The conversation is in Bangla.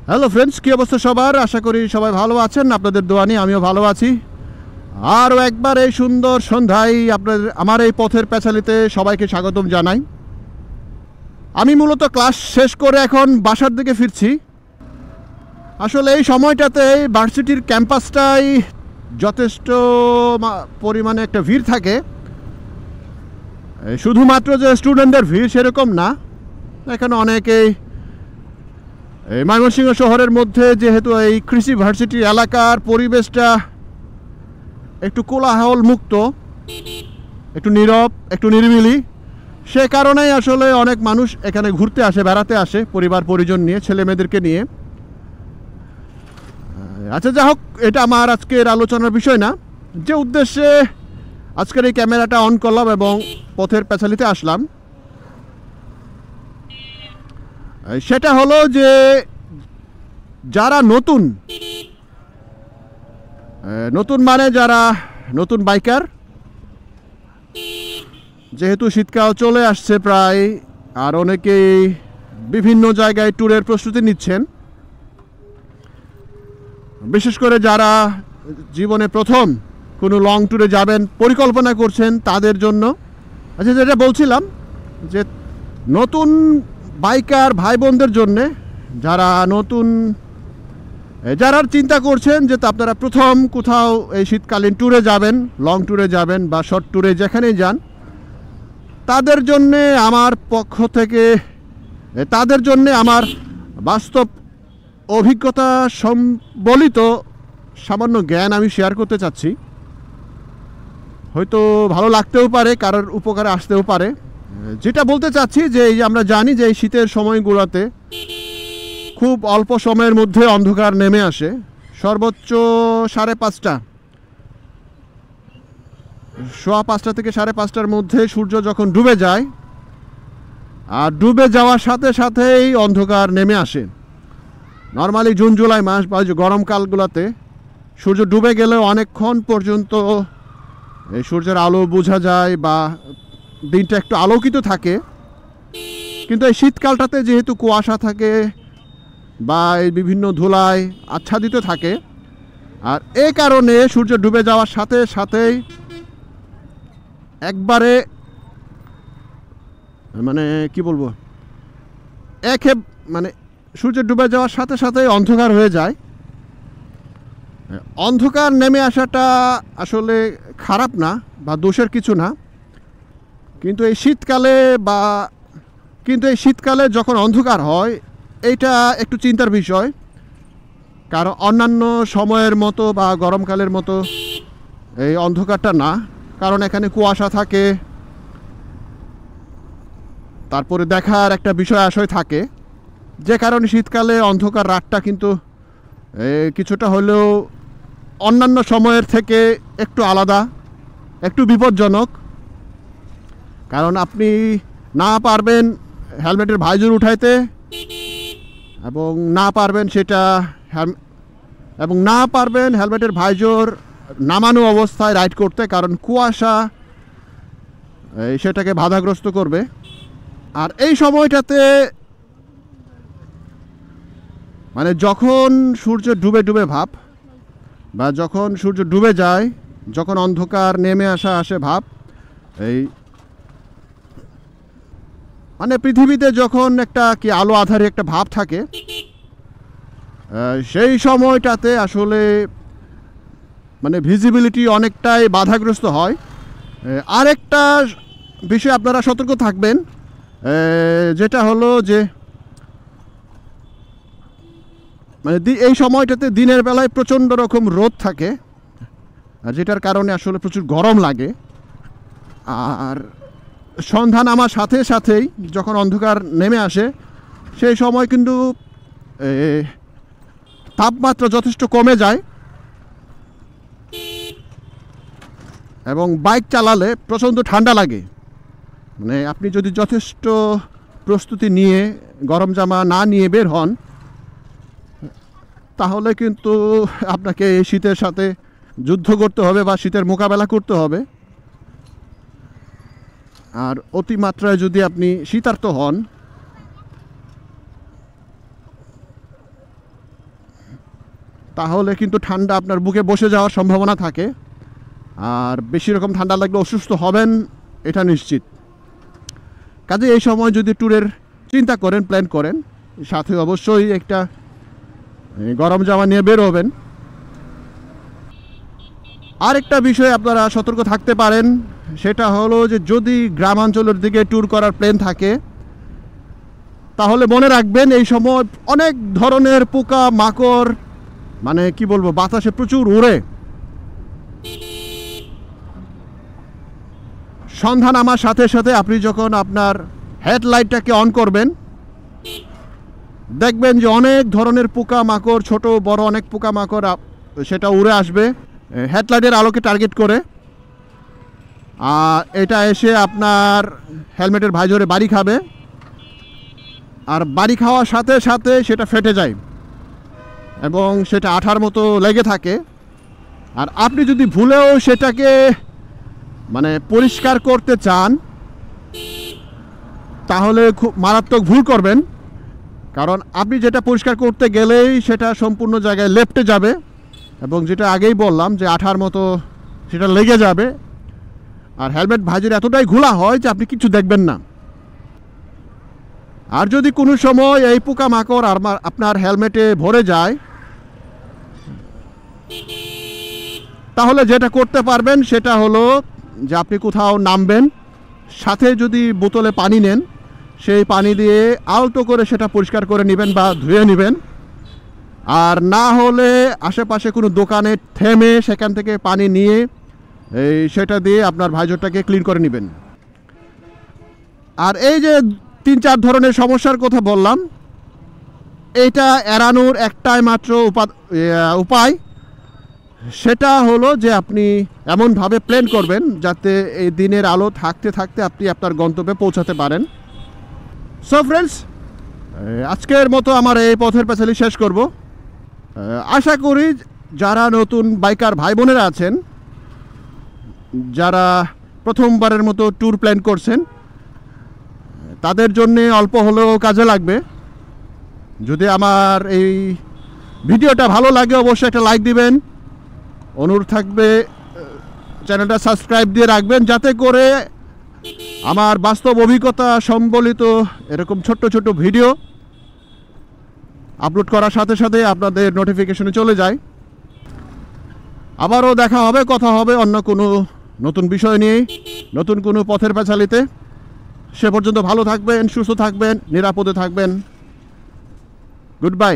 হ্যালো ফ্রেন্ডস, কী অবস্থা সবার? আশা করি সবাই ভালো আছেন। আপনাদের দোয়া নিয়ে আমিও ভালো আছি। আরও একবার এই সুন্দর সন্ধ্যায় আমার এই পথের পেছালিতে সবাইকে স্বাগতম জানাই। আমি মূলত ক্লাস শেষ করে এখন বাসার দিকে ফিরছি। আসলে এই সময়টাতে ভার্সিটির ক্যাম্পাসটাই যথেষ্ট পরিমাণে একটা ভিড় থাকে। শুধুমাত্র যে স্টুডেন্টদের ভিড় সেরকম না, এখানে অনেকেই এই ময়মনসিংহ শহরের মধ্যে যেহেতু এই কৃষি ভার্সিটি এলাকার পরিবেশটা একটু কোলাহল মুক্ত, একটু নীরব, একটু নিরিবিলি, সে কারণেই আসলে অনেক মানুষ এখানে ঘুরতে আসে, বেড়াতে আসে পরিবার পরিজন নিয়ে, ছেলে মেয়েদেরকে নিয়ে। আচ্ছা, যা হোক, এটা আমার আজকের আলোচনার বিষয় না। যে উদ্দেশ্যে আজকের এই ক্যামেরাটা অন করলাম এবং পথের পেছালিতে আসলাম, সেটা হলো যে যারা নতুন মানে যারা নতুন বাইকার, যেহেতু শীতকাল চলে আসছে প্রায়, আর অনেকেই বিভিন্ন জায়গায় ট্যুরের প্রস্তুতি নিচ্ছেন, বিশেষ করে যারা জীবনে প্রথম কোনো লং ট্যুরে যাবেন পরিকল্পনা করছেন তাদের জন্য। আচ্ছা, যেটা বলছিলাম যে নতুন বাইকার ভাই বোনদের জন্যে, যারা চিন্তা করছেন যে আপনারা প্রথম কোথাও এই শীতকালীন ট্যুরে যাবেন, লং ট্যুরে যাবেন বা শর্ট ট্যুরে যেখানেই যান, তাদের জন্যে আমার পক্ষ থেকে, তাদের জন্যে আমার বাস্তব অভিজ্ঞতা সম্বলিত সামান্য জ্ঞান আমি শেয়ার করতে চাচ্ছি। হয়তো ভালো লাগতেও পারে, কারোর উপকারে আসতেও পারে। যেটা বলতে চাচ্ছি যে আমরা জানি যে এই শীতের সময়গুলোতে খুব অল্প সময়ের মধ্যে অন্ধকার নেমে আসে। সর্বোচ্চ 5:30, 5:15 থেকে 5:30টার মধ্যে সূর্য যখন ডুবে যায়, আর ডুবে যাওয়ার সাথে সাথেই অন্ধকার নেমে আসে। নর্মালি জুন জুলাই মাস বা গরমকালগুলোতে সূর্য ডুবে গেলেও অনেকক্ষণ পর্যন্ত এই সূর্যের আলো বোঝা যায় বা দিনটা একটু আলোকিত থাকে। কিন্তু এই শীতকালটাতে যেহেতু কুয়াশা থাকে বা এই বিভিন্ন ধুলায় আচ্ছাদিত থাকে, আর এই কারণে সূর্য ডুবে যাওয়ার সাথে সাথেই একবারে মানে কি বলবো, সূর্য ডুবে যাওয়ার সাথে সাথেই অন্ধকার হয়ে যায়। অন্ধকার নেমে আসাটা আসলে খারাপ না বা দোষের কিছু না, কিন্তু এই শীতকালে যখন অন্ধকার হয়, এইটা একটু চিন্তার বিষয়। কারণ অন্যান্য সময়ের মতো বা গরমকালের মতো এই অন্ধকারটা না, কারণ এখানে কুয়াশা থাকে, তারপরে দেখার একটা বিষয় আশয় থাকে, যে কারণে শীতকালে অন্ধকার রাতটা কিন্তু কিছুটা হলেও অন্যান্য সময়ের থেকে একটু আলাদা, একটু বিপজ্জনক। কারণ আপনি না পারবেন হেলমেটের ভাইজর উঠাইতে, এবং না পারবেন হেলমেটের ভাইজর নামানো অবস্থায় রাইড করতে, কারণ কুয়াশা সেটাকে বাধাগ্রস্ত করবে। আর এই সময়টাতে যখন সূর্য ডুবে ভাব, বা যখন সূর্য ডুবে যায়, যখন অন্ধকার নেমে আসে ভাব, এই পৃথিবীতে যখন একটা কি আলো আধারে একটা ভাব থাকে, সেই সময়টাতে আসলে ভিজিবিলিটি অনেকটাই বাধাগ্রস্ত হয়। আরেকটা বিষয় আপনারা সতর্ক থাকবেন, যেটা হলো যে এই সময়টাতে দিনের বেলায় প্রচণ্ড রকম রোদ থাকে, যেটার কারণে আসলে প্রচুর গরম লাগে। আর সন্ধ্যা নামার সাথে সাথেই যখন অন্ধকার নেমে আসে, সেই সময় কিন্তু তাপমাত্রা যথেষ্ট কমে যায়, এবং বাইক চালালে প্রচণ্ড ঠান্ডা লাগে। আপনি যদি যথেষ্ট প্রস্তুতি নিয়ে গরম জামা না নিয়ে বের হন, তাহলে কিন্তু আপনাকে এই শীতের সাথে যুদ্ধ করতে হবে বা শীতের মোকাবেলা করতে হবে। আর অতিমাত্রায় যদি আপনি শীতার্ত হন, তাহলে কিন্তু ঠান্ডা আপনার বুকে বসে যাওয়ার সম্ভাবনা থাকে, আর বেশি রকম ঠান্ডা লাগলে অসুস্থ হবেন এটা নিশ্চিত। কাজে এই সময় যদি ট্যুরের চিন্তা করেন, প্ল্যান করেন, সাথে অবশ্যই একটা গরম জামা নিয়ে বের হবেন। আরেকটা বিষয় আপনারা সতর্ক থাকতে পারেন, সেটা হলো যে যদি গ্রামাঞ্চলের দিকে ট্যুর করার প্ল্যান থাকে তাহলে মনে রাখবেন এই সময় অনেক ধরনের পোকা মাকড়, মানে কি বলবো, বাতাসে প্রচুর উড়ে। সন্ধ্যা নামার সাথে সাথে আপনি যখন আপনার হেডলাইটটাকে অন করবেন দেখবেন যে অনেক ধরনের পোকা মাকড়, ছোট বড় অনেক পোকা মাকড় সেটা উড়ে আসবে হেডলাইটের আলোকে টার্গেট করে। আর এটা এসে আপনার হেলমেটের ভাইজরে বাড়ি খাবে, আর বাড়ি খাওয়ার সাথে সাথে সেটা ফেটে যায় এবং সেটা আঠার মতো লেগে থাকে। আর আপনি যদি ভুলেও সেটাকে মানে পরিষ্কার করতে চান তাহলে খুব মারাত্মক ভুল করবেন, কারণ আপনি যেটা পরিষ্কার করতে গেলেই সেটা সম্পূর্ণ জায়গায় লেপ্টে যাবে এবং যেটা আগেই বললাম যে আঠার মতো সেটা লেগে যাবে। আর হেলমেট ভাইজর এতটাই ঘোলা হয় যে আপনি কিছু দেখবেন না। আর যদি কোনো সময় এই পোকামাকড় আপনার হেলমেটে ভরে যায় তাহলে যেটা করতে পারবেন সেটা হলো যে আপনি কোথাও নামবেন, সাথে যদি বোতলে পানি নেন সেই পানি দিয়ে আলতো করে সেটা পরিষ্কার করে নেবেন বা ধুয়ে নেবেন। আর না হলে আশেপাশে কোনো দোকানে থেমে সেখান থেকে পানি নিয়ে সেটা দিয়ে আপনার ভাইজরটাকে ক্লিন করে নেবেন। আর এই যে 3-4 ধরনের সমস্যার কথা বললাম, এটা এড়ানোর একটাই মাত্র উপায়, সেটা হলো যে আপনি এমনভাবে প্ল্যান করবেন যাতে এই দিনের আলো থাকতে থাকতে আপনি আপনার গন্তব্যে পৌঁছাতে পারেন। সো ফ্রেন্ডস, আজকের মতো আমার এই পথের পাঁচালী শেষ করব। আশা করি যারা নতুন বাইকার ভাই বোনেরা আছেন, যারা প্রথমবারের মতো ট্যুর প্ল্যান করছেন, তাদের জন্য অল্প হলেও কাজে লাগবে। যদি আমার এই ভিডিওটা ভালো লাগে অবশ্যই একটা লাইক দিবেন, অনুরোধ থাকবে চ্যানেলটা সাবস্ক্রাইব দিয়ে রাখবেন যাতে করে আমার বাস্তব অভিজ্ঞতা সম্বলিত এরকম ছোট্ট ছোট্ট ভিডিও আপলোড করার সাথে সাথে আপনাদের নোটিফিকেশনে চলে যায়। আবারও দেখা হবে, কথা হবে অন্য কোনো নতুন বিষয় নিয়ে, নতুন কোনো পথের পাঁচালীতে। সে পর্যন্ত ভালো থাকবেন, সুস্থ থাকবেন, নিরাপদে থাকবেন। Good bye.